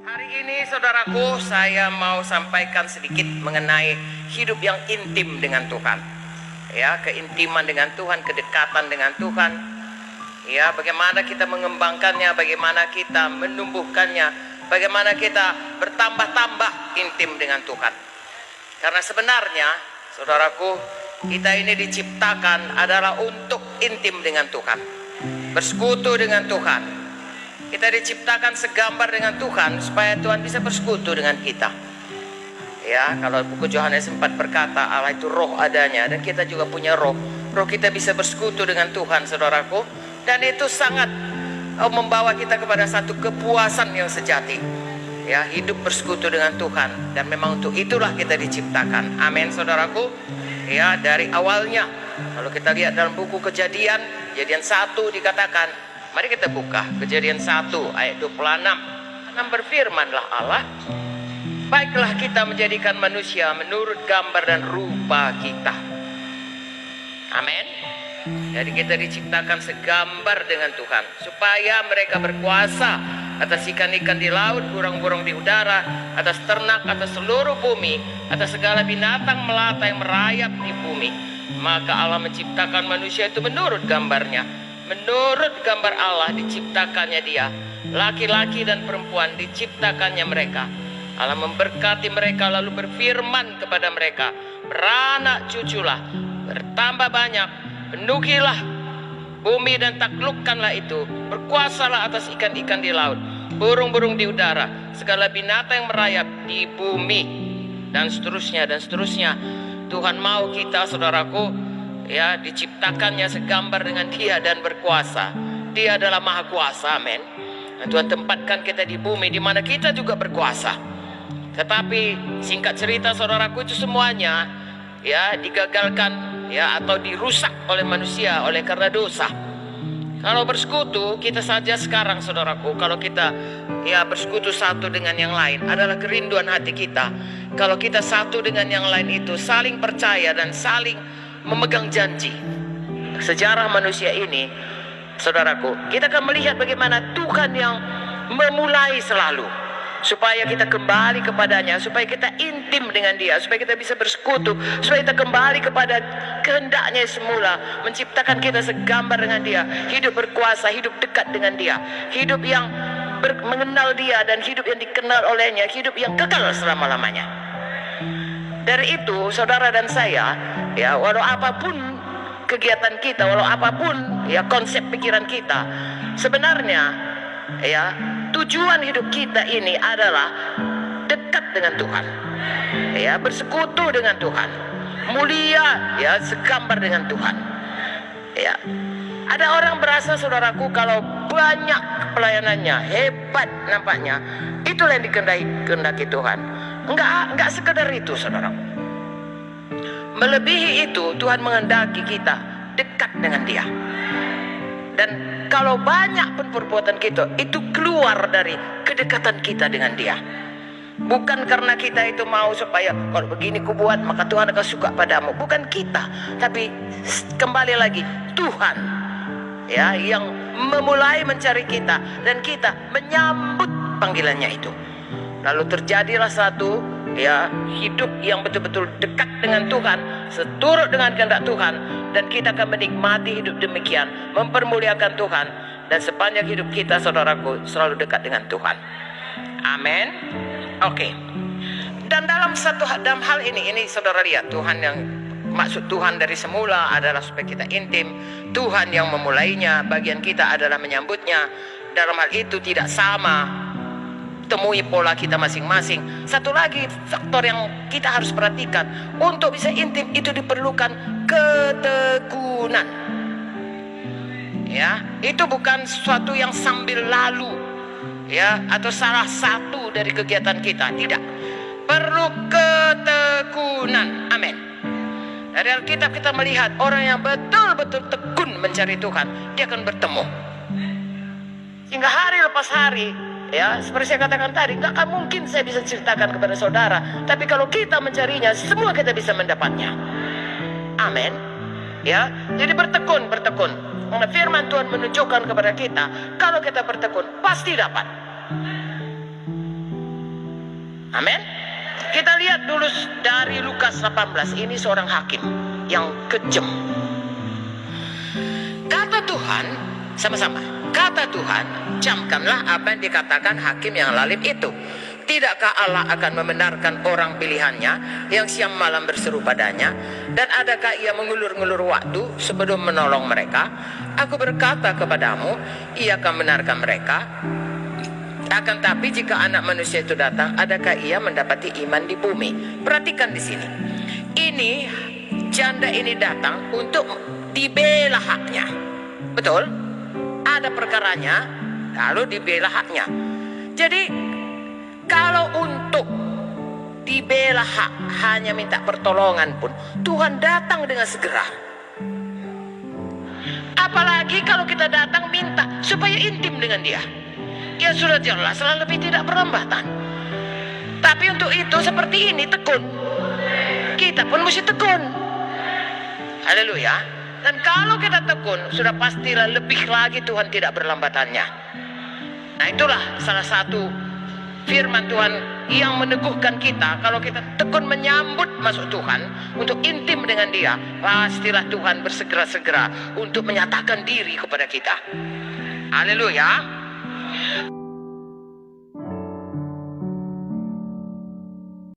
Hari ini saudaraku, saya mau sampaikan sedikit mengenai hidup yang intim dengan Tuhan. Ya, keintiman dengan Tuhan, kedekatan dengan Tuhan. Ya, bagaimana kita mengembangkannya, bagaimana kita menumbuhkannya, bagaimana kita bertambah-tambah intim dengan Tuhan. Karena sebenarnya, saudaraku, kita ini diciptakan adalah untuk intim dengan Tuhan, bersekutu dengan Tuhan. Kita diciptakan segambar dengan Tuhan supaya Tuhan bisa bersekutu dengan kita. Ya, kalau buku Yohanes 4 berkata Allah itu roh adanya, dan kita juga punya roh. Roh kita bisa bersekutu dengan Tuhan, saudaraku. Dan itu sangat membawa kita kepada satu kepuasan yang sejati. Ya, hidup bersekutu dengan Tuhan. Dan memang untuk itulah kita diciptakan. Amin, saudaraku. Ya, dari awalnya, kalau kita lihat dalam buku Kejadian 1 dikatakan, mari kita buka Kejadian 1 ayat 26. Karena berfirmanlah Allah, baiklah kita menjadikan manusia menurut gambar dan rupa kita. Amin. Jadi kita diciptakan segambar dengan Tuhan, supaya mereka berkuasa atas ikan-ikan di laut, burung-burung di udara, atas ternak, atas seluruh bumi, atas segala binatang melata yang merayap di bumi. Maka Allah menciptakan manusia itu menurut gambarnya. Menurut gambar Allah diciptakannya dia, laki-laki dan perempuan diciptakannya mereka. Allah memberkati mereka lalu berfirman kepada mereka, beranak cuculah, bertambah banyak, penuhilah bumi dan taklukkanlah itu, berkuasalah atas ikan-ikan di laut, burung-burung di udara, segala binatang yang merayap di bumi, dan seterusnya dan seterusnya. Tuhan mau kita, saudaraku, ya, diciptakannya segambar dengan Dia dan berkuasa. Dia adalah Maha Kuasa, amin. Dan Tuhan tempatkan kita di bumi di mana kita juga berkuasa. Tetapi singkat cerita, saudaraku, itu semuanya ya digagalkan ya atau dirusak oleh manusia oleh karena dosa. Kalau bersekutu kita saja sekarang, saudaraku, kalau kita ya bersekutu satu dengan yang lain adalah kerinduan hati kita. Kalau kita satu dengan yang lain itu saling percaya dan saling memegang janji. Sejarah manusia ini, saudaraku, kita akan melihat bagaimana Tuhan yang memulai selalu, supaya kita kembali kepadanya, supaya kita intim dengan Dia, supaya kita bisa bersekutu, supaya kita kembali kepada kehendaknya semula, menciptakan kita segambar dengan Dia, hidup berkuasa, hidup dekat dengan Dia, hidup yang mengenal Dia dan hidup yang dikenal olehnya, hidup yang kekal selama-lamanya. Dari itu, saudara dan saya, ya, walau apapun kegiatan kita, walau apapun ya konsep pikiran kita, sebenarnya ya tujuan hidup kita ini adalah dekat dengan Tuhan, ya, bersekutu dengan Tuhan, mulia, ya, segambar dengan Tuhan. Ya, ada orang berasa, saudaraku, kalau banyak pelayanannya, hebat nampaknya, itulah yang dikehendaki Tuhan. Enggak sekedar itu, saudaraku. Melebihi itu, Tuhan menghendaki kita dekat dengan Dia. Dan kalau banyak pun perbuatan kita itu keluar dari kedekatan kita dengan Dia. Bukan karena kita itu mau supaya kalau begini ku buat maka Tuhan akan suka padamu. Bukan kita, tapi kembali lagi Tuhan, ya, yang memulai mencari kita dan kita menyambut panggilannya itu. Lalu terjadilah satu ya hidup yang betul-betul dekat dengan Tuhan, seturut dengan kehendak Tuhan, dan kita akan menikmati hidup demikian, mempermuliakan Tuhan, dan sepanjang hidup kita, saudaraku, selalu dekat dengan Tuhan. Amin. Oke. Dan dalam hal ini saudara lihat, Tuhan yang maksud Tuhan dari semula adalah supaya kita intim. Tuhan yang memulainya, bagian kita adalah menyambutnya. Dalam hal itu tidak sama, temui pola kita masing-masing. Satu lagi faktor yang kita harus perhatikan, untuk bisa intim itu diperlukan ketekunan. Ya, itu bukan sesuatu yang sambil lalu, ya, atau salah satu dari kegiatan kita. Tidak, perlu ketekunan. Amin. Dari Alkitab kita melihat orang yang betul-betul tekun mencari Tuhan, dia akan bertemu. Hingga hari lepas hari, ya, seperti saya katakan tadi, gak akan mungkin saya bisa ceritakan kepada saudara. Tapi kalau kita mencarinya, semua kita bisa mendapatnya. Amin. Ya, jadi bertekun. Karena firman Tuhan menunjukkan kepada kita, kalau kita bertekun pasti dapat. Amin. Kita lihat dulu dari Lukas 18. Ini seorang hakim yang kejam. Kata Tuhan, sama-sama. Kata Tuhan, camkanlah apa yang dikatakan hakim yang lalim itu. Tidakkah Allah akan membenarkan orang pilihannya yang siang malam berseru padanya? Dan adakah ia mengulur-ngulur waktu sebelum menolong mereka? Aku berkata kepadamu, ia akan membenarkan mereka. Akan tapi jika anak manusia itu datang, adakah ia mendapati iman di bumi? Perhatikan di sini. Ini janda ini datang untuk dibela haknya. Betul? Ada perkaranya, lalu dibela haknya. Jadi kalau untuk dibela hak hanya minta pertolongan pun, Tuhan datang dengan segera. Apalagi kalau kita datang minta supaya intim dengan dia, ya sudah jelas lebih tidak berlambatan. Tapi untuk itu seperti ini tekun. Kita pun mesti tekun. Haleluya. Dan kalau kita tekun, sudah pastilah lebih lagi Tuhan tidak berlambatannya. Nah, itulah salah satu firman Tuhan yang meneguhkan kita. Kalau kita tekun menyambut masuk Tuhan untuk intim dengan dia, pastilah Tuhan bersegera-segera untuk menyatakan diri kepada kita. Haleluya.